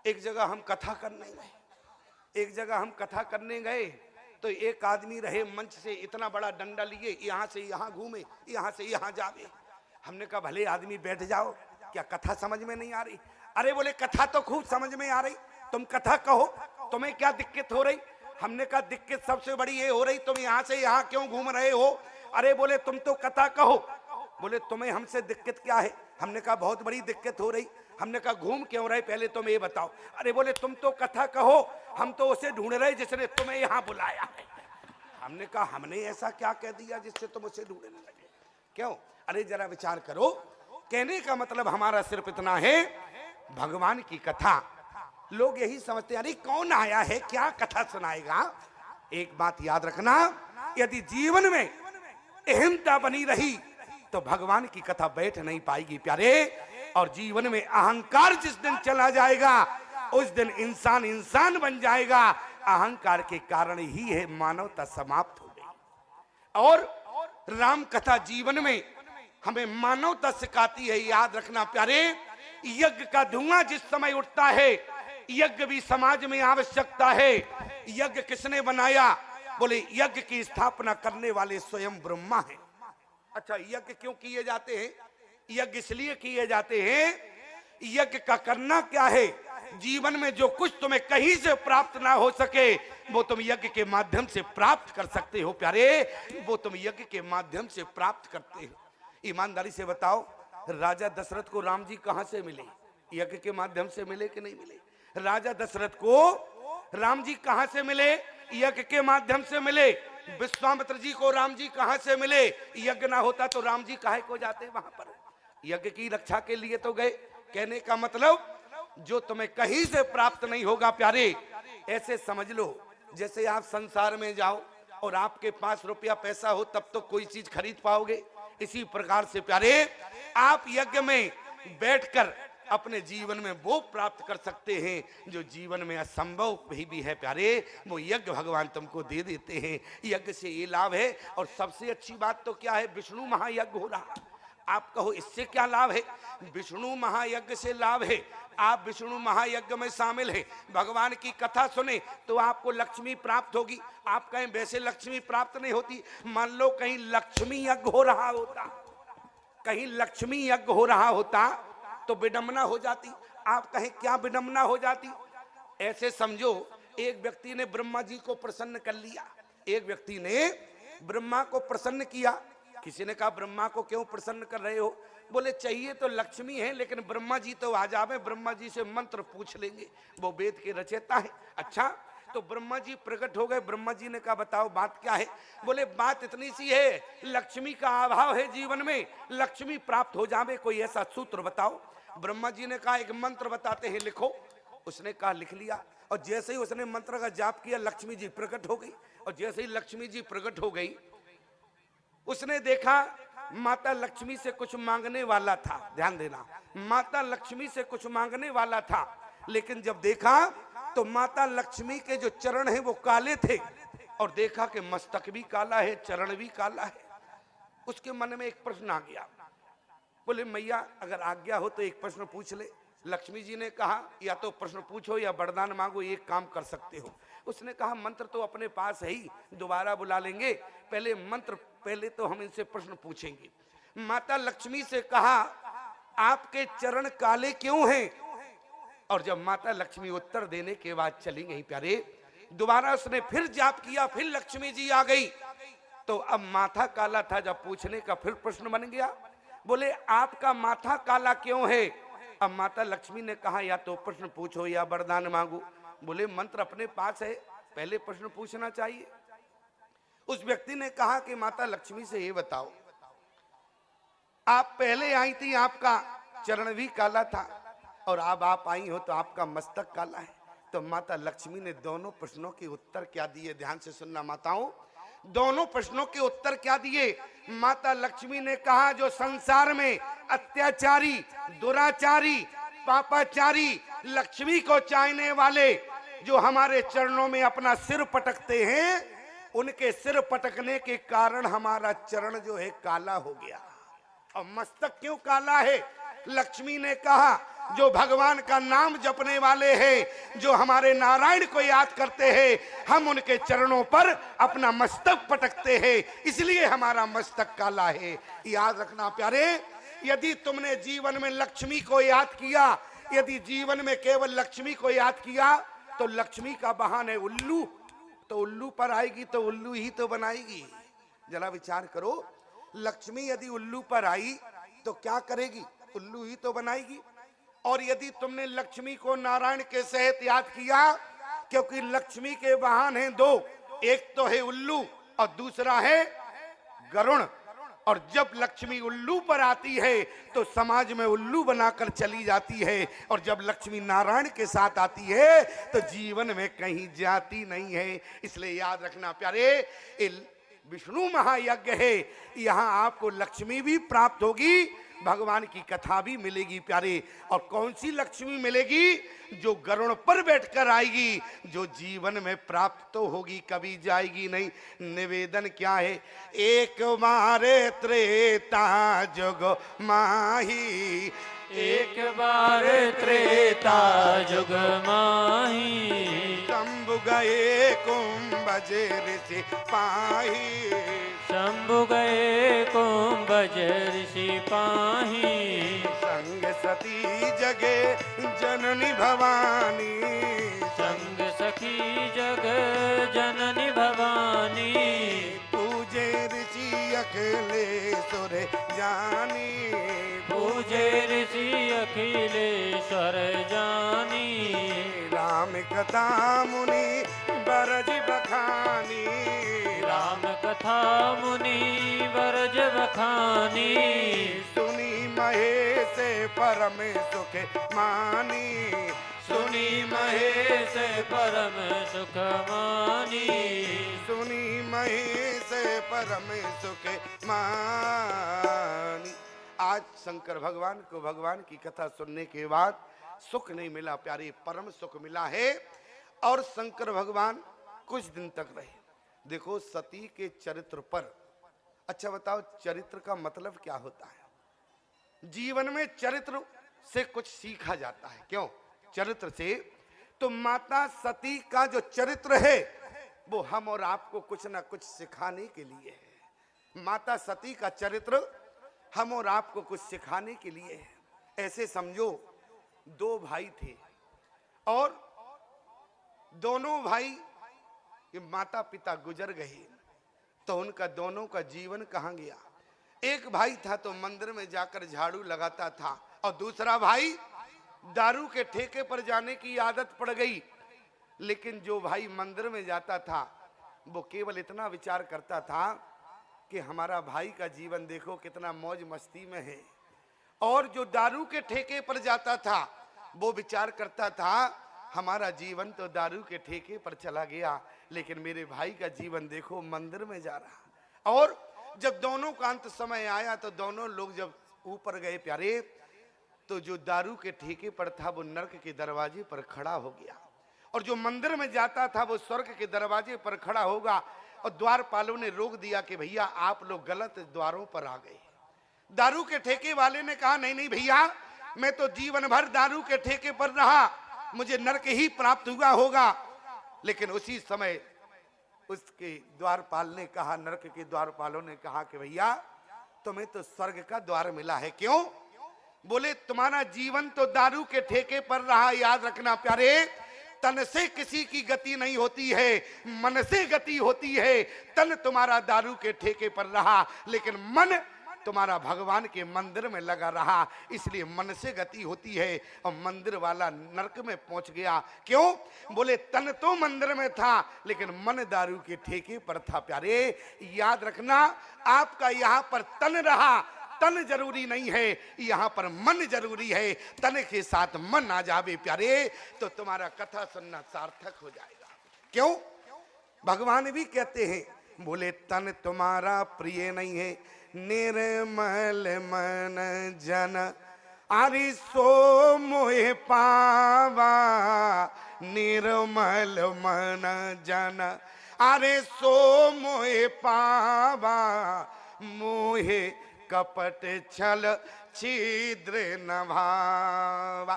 एक जगह हम कथा करने गए तो एक आदमी रहे मंच से इतना बड़ा डंडा लिए, यहाँ से यहाँ घूमे, यहाँ से यहाँ जावे। हमने कहा भले आदमी बैठ जाओ, क्या कथा समझ में नहीं आ रही? अरे बोले कथा तो खूब समझ में आ रही, तुम कथा कहो, तुम्हें क्या दिक्कत हो रही? हमने कहा दिक्कत सबसे बड़ी ये हो रही, तुम यहाँ से यहाँ क्यों घूम रहे हो? अरे बोले तुम तो कथा कहो। बोले तुम्हें हमसे दिक्कत क्या है? हमने कहा बहुत बड़ी दिक्कत हो रही। हमने कहा घूम क्यों रहे, पहले तुम ये बताओ। अरे बोले तुम तो कथा कहो, हम तो उसे ढूंढ रहे जिसने तुम्हें यहाँ बुलाया है। हमने कहा हमने ऐसा क्या कह दिया जिससे तुम उसे ढूंढने लगे? क्यों? अरे जरा विचार करो। कहने का मतलब हमारा सिर्फ इतना है, भगवान की कथा लोग यही समझते हैं, अरे कौन आया है, क्या कथा सुनाएगा। एक बात याद रखना, यदि जीवन में अहंता बनी रही तो भगवान की कथा बैठ नहीं पाएगी प्यारे। और जीवन में अहंकार जिस दिन चला जाएगा उस दिन इंसान इंसान बन जाएगा। अहंकार के कारण ही है मानवता समाप्त हो गई। और राम कथा जीवन में हमें मानवता सिखाती है। याद रखना प्यारे, यज्ञ का धुआं जिस समय उठता है, यज्ञ भी समाज में आवश्यकता है। यज्ञ किसने बनाया? बोले यज्ञ की स्थापना करने वाले स्वयं ब्रह्मा है। अच्छा, यज्ञ क्यों किए जाते हैं? यज्ञ इसलिए किए जाते हैं, यज्ञ का करना क्या है? जीवन में जो कुछ तुम्हें कहीं से प्राप्त ना हो सके वो तुम यज्ञ के माध्यम से प्राप्त कर सकते हो प्यारे। वो तुम यज्ञ के माध्यम से प्राप्त करते हो। ईमानदारी से बताओ, राजा दशरथ को राम जी कहां से मिले? यज्ञ के माध्यम से मिले कि नहीं मिले? राजा दशरथ को राम जी कहां से मिले? यज्ञ के माध्यम से मिले। विश्वामित्र जी को राम जी कहां से मिले? यज्ञ ना होता तो राम जी काहे को जाते वहां पर? यज्ञ की रक्षा के लिए तो गए। कहने का मतलब जो तुम्हें कहीं से प्राप्त नहीं होगा प्यारे, ऐसे समझ लो जैसे आप संसार में जाओ और आपके पास रुपया पैसा हो तब तो कोई चीज खरीद पाओगे। इसी प्रकार से प्यारे, आप यज्ञ में बैठकर अपने जीवन में वो प्राप्त कर सकते हैं जो जीवन में असंभव भी है प्यारे। वो यज्ञ भगवान तुमको दे देते हैं। यज्ञ से ये लाभ है। और सबसे अच्छी बात तो क्या है, विष्णु महायज्ञ हो रहा। आप कहो इससे क्या लाभ है? विष्णु महायज्ञ से लाभ है। आप विष्णु महायज्ञ में शामिल हैं, भगवान की कथा सुने तो आपको लक्ष्मी प्राप्त होगी। आप कहें वैसे लक्ष्मी प्राप्त नहीं होती। मान लो कहीं लक्ष्मी यज्ञ हो रहा होता, कहीं लक्ष्मी यज्ञ हो रहा होता तो विडंबना हो जाती। आप कहें क्या विडंबना हो जाती? ऐसे समझो, एक व्यक्ति ने ब्रह्मा जी को प्रसन्न कर लिया। एक व्यक्ति ने ब्रह्मा को प्रसन्न किया। किसी ने कहा ब्रह्मा को क्यों प्रसन्न कर रहे हो? बोले चाहिए तो लक्ष्मी है, लेकिन ब्रह्मा जी तो आ जावे, ब्रह्मा जी से मंत्र पूछ लेंगे, वो वेद के रचयिता है। अच्छा, तो ब्रह्मा जी प्रकट हो गए। ब्रह्मा जी ने कहा बताओ बात क्या है? बोले बात इतनी सी है, लक्ष्मी का अभाव है जीवन में, लक्ष्मी प्राप्त हो जावे, कोई ऐसा सूत्र बताओ। ब्रह्मा जी ने कहा एक मंत्र बताते हैं, लिखो। उसने कहा लिख लिया। और जैसे ही उसने मंत्र का जाप किया लक्ष्मी जी प्रकट हो गई। और जैसे ही लक्ष्मी जी प्रकट हो गई, उसने देखा माता लक्ष्मी से कुछ मांगने वाला था। ध्यान देना, माता लक्ष्मी से कुछ मांगने वाला था, लेकिन जब देखा तो माता लक्ष्मी के जो चरण हैं वो काले थे। और देखा कि मस्तक भी काला है, चरण भी काला है। उसके मन में एक प्रश्न आ गया। बोले मैया अगर आज्ञा हो तो एक प्रश्न पूछ ले। लक्ष्मी जी ने कहा या तो प्रश्न पूछो या वरदान मांगो, एक काम कर सकते हो। उसने कहा मंत्र तो अपने पास है ही, दोबारा बुला लेंगे, पहले तो हम इनसे प्रश्न पूछेंगे। माता लक्ष्मी से कहा आपके चरण काले क्यों हैं? और जब माता लक्ष्मी उत्तर देने के बाद चली गई प्यारे, दोबारा उसने फिर जाप किया, फिर लक्ष्मी जी आ गई। तो अब माथा काला था, जब पूछने का फिर प्रश्न बन गया। बोले आपका माथा काला क्यों है? अब माता लक्ष्मी ने कहा या तो प्रश्न पूछो या वरदान मांगो। बोले मंत्र अपने पास है, पहले प्रश्न पूछना चाहिए। उस व्यक्ति ने कहा कि माता लक्ष्मी से ये बताओ, आप पहले आई थी, आपका चरण भी काला था, और अब आप आई हो तो आपका मस्तक काला है। तो माता लक्ष्मी ने दोनों प्रश्नों के उत्तर क्या दिए? ध्यान से सुनना माताओं, दोनों प्रश्नों के उत्तर क्या दिए? माता लक्ष्मी ने कहा जो संसार में अत्याचारी, दुराचारी, पापाचारी, लक्ष्मी को चाहने वाले जो हमारे चरणों में अपना सिर पटकते हैं, उनके सिर पटकने के कारण हमारा चरण जो है काला हो गया। और मस्तक क्यों काला है? लक्ष्मी ने कहा जो भगवान का नाम जपने वाले हैं, जो हमारे नारायण को याद करते हैं, हम उनके चरणों पर अपना मस्तक पटकते हैं, इसलिए हमारा मस्तक काला है। याद रखना प्यारे, यदि तुमने जीवन में लक्ष्मी को याद किया, यदि जीवन में केवल लक्ष्मी को याद किया, तो लक्ष्मी का बहाने उल्लू, तो उल्लू पर आएगी तो उल्लू ही तो बनाएगी। जरा विचार करो, लक्ष्मी यदि उल्लू पर आई तो क्या करेगी? उल्लू ही तो बनाएगी। और यदि तुमने लक्ष्मी को नारायण के सहित याद किया, क्योंकि लक्ष्मी के वाहन हैं दो, एक तो है उल्लू और दूसरा है गरुण। और जब लक्ष्मी उल्लू पर आती है तो समाज में उल्लू बनाकर चली जाती है, और जब लक्ष्मी नारायण के साथ आती है तो जीवन में कहीं जाती नहीं है। इसलिए याद रखना प्यारे, विष्णु महायज्ञ है, यहाँ आपको लक्ष्मी भी प्राप्त होगी, भगवान की कथा भी मिलेगी प्यारे। और कौन सी लक्ष्मी मिलेगी? जो गरुड़ पर बैठकर आएगी, जो जीवन में प्राप्त तो होगी, कभी जाएगी नहीं। निवेदन क्या है? एक मारे त्रेता जुग माही, एक बार त्रेता जुग माही, शंभु गए कुंभज ऋषि पाही, शंभु गए कुंभज ऋषि पाही, संग सती जगे जननी भवानी, संग सखी जग जननी भवानी, पूजे ऋषि अखिलेश्वर जानी, पूजे ऋषि अखिलेश्वर जानी, राम कथा मुनि बरज बखानी, राम कथा मुनि बरज बखानी, सुनी महेश परम सुख मानी, सुनी महेश परम सुख मानी, सुनी महेश परम सुख मानी। आज शंकर भगवान को भगवान की कथा सुनने के बाद सुख नहीं मिला प्यारे, परम सुख मिला है। और शंकर भगवान कुछ दिन तक रहे। देखो सती के चरित्र पर, अच्छा बताओ चरित्र का मतलब क्या होता है? जीवन में चरित्र से कुछ सीखा जाता है। क्यों? चरित्र से तो माता सती का जो चरित्र है वो हम और आपको कुछ ना कुछ सिखाने के लिए है। माता सती का चरित्र हम और आपको कुछ सिखाने के लिए है। ऐसे समझो, दो भाई थे और दोनों भाई के माता पिता गुजर गए, तो उनका दोनों का जीवन कहां गया? एक भाई था तो मंदिर में जाकर झाड़ू लगाता था, और दूसरा भाई दारू के ठेके पर जाने की आदत पड़ गई। लेकिन जो भाई मंदिर में जाता था वो केवल इतना विचार करता था कि हमारा भाई का जीवन देखो कितना मौज मस्ती में है, और जो दारू के ठेके पर जाता था वो विचार करता था हमारा जीवन तो दारू के ठेके पर चला गया, लेकिन मेरे भाई का जीवन देखो मंदिर में जा रहा। और जब दोनों का अंत समय आया तो दोनों लोग जब ऊपर गए प्यारे, तो जो दारू के ठेके पर था वो नरक के दरवाजे पर खड़ा हो गया, और जो मंदिर में जाता था वो स्वर्ग के दरवाजे पर खड़ा होगा। और द्वारपालों ने रोक दिया कि भैया आप लोग गलत द्वारों पर आ गए। दारू के ठेके वाले ने कहा नहीं नहीं भैया, मैं तो जीवन भर दारू के ठेके पर रहा, मुझे नरक ही प्राप्त हुआ होगा। लेकिन उसी समय उसके द्वारपाल ने कहा, नरक के द्वारपालों ने कहा कि भैया तुम्हें तो स्वर्ग का द्वार मिला है। क्यों? बोले तुम्हारा जीवन तो दारू के ठेके पर रहा। याद रखना प्यारे, तन से किसी की गति नहीं होती है, मन से गति होती है। तन तुम्हारा दारू के ठेके पर रहा, लेकिन मन तुम्हारा भगवान के मंदिर में लगा रहा, इसलिए मन से गति होती है। और मंदिर वाला नरक में पहुंच गया। क्यों? बोले तन तो मंदिर में था, लेकिन मन दारू के ठेके पर था। प्यारे याद रखना, आपका यहाँ पर तन रहा, तन जरूरी नहीं है, यहाँ पर मन जरूरी है। तन के साथ मन आ जावे प्यारे, तो तुम्हारा कथा सुनना सार्थक हो जाएगा। क्यों? भगवान भी कहते हैं, बोले तन तुम्हारा प्रिय नहीं है, निर्मल मन जन आरि सो मोहे पावा। निर्मल मन जन आरे सो मोहे पावा। मोहे कपट छल छिद्र न भावा।